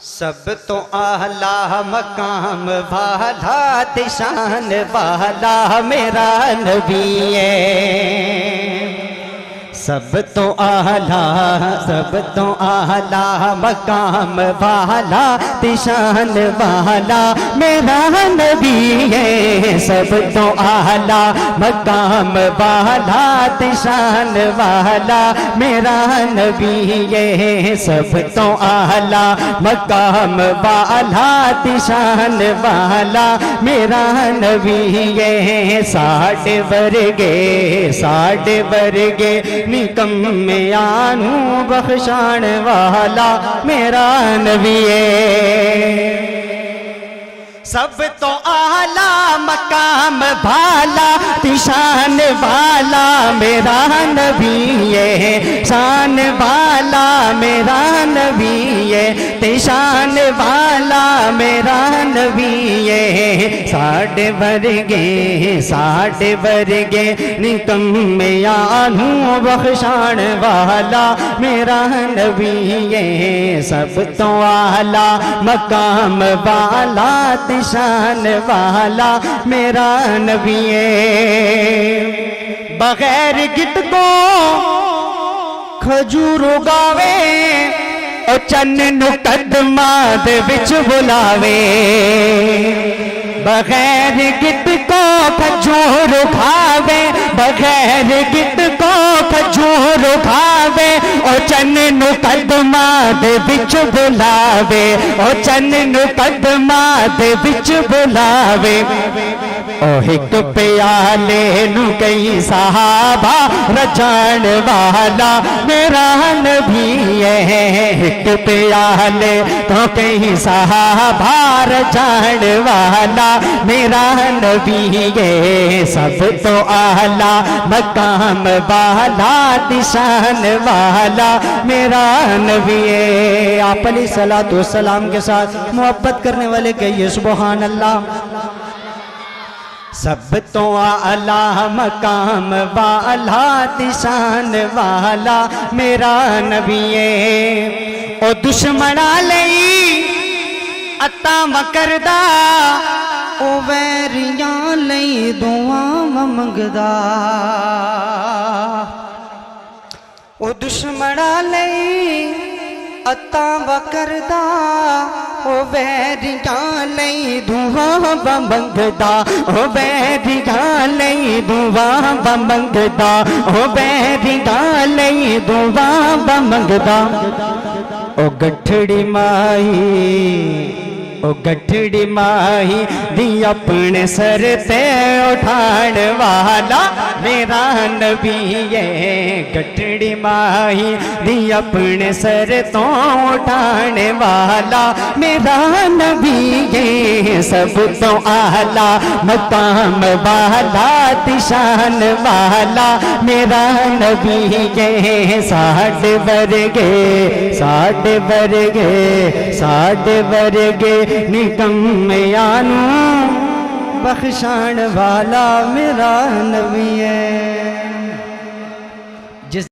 سب تو اعلیٰ مقام والا شان والا میرا نبی ہے، سب تو اعلیٰ مقام والا شان والا میرا نبی ہے، سب تو اعلیٰ مقام والا شان والا میرا نبی ہے، سب تو اعلیٰ مقام والا شان والا میرا نبی ہے، ساڈے ورگے نکمیانوں بخشان والا میرا نبی ہے، سب تو اعلیٰ مقام والا شان والا میرا نبی ہے، شان والا میرا نبی ہے، شان والا میرا نبی ہے، ساڈے ورگے نکمیانوں بخشان والا میرا نبی ہے، سب تو اعلیٰ مقام والا شان والا میرا نبی ہے، بغیر گت کو کھجور اگاوے او چن نو قدماں دے وچ بلاوے، بغیر گت کو کھجور اگاوے، بغیر گت کو کھجور اگاوے او چن نو قدماں دے وچ بلاوے، او چن نو قدماں دے وچ بلاوے، او ایک پیالے نو کئی صحابہ رجان والا میرا نبی ہے، ایک پیالے تو کئی صحابہ رجان والا میرا نبی ہے، سب تو اعلیٰ مقام والا شان والا میرا نبی ہے، آپ علیہ الصلوۃ والسلام کے ساتھ محبت کرنے والے کہیے سبحان اللہ، سب تو اعلیٰ مقام والا شان والا میرا نبی ہے، او دشمنا لئی عطا مکردا، او ویریاں لئی دعا منگدا، او دشمنا لئی عطا وکردا، او ویریاں لئی دعا منگدا، او ویریاں لئی دعا منگدا، او ویریاں لئی دعا منگدا، او گٹھڑی ماہی دی اپنے سر تے اٹھان والا میرا نبی ہے، گٹھڑی ماہی دی اپنے سر تو اٹھان والا میرا نبی ہے، سب تو اعلیٰ مقام والا شان والا میرا نبی ہے، ساڈے ورگے نکمیانوں بخشان والا میرا نبی ہے۔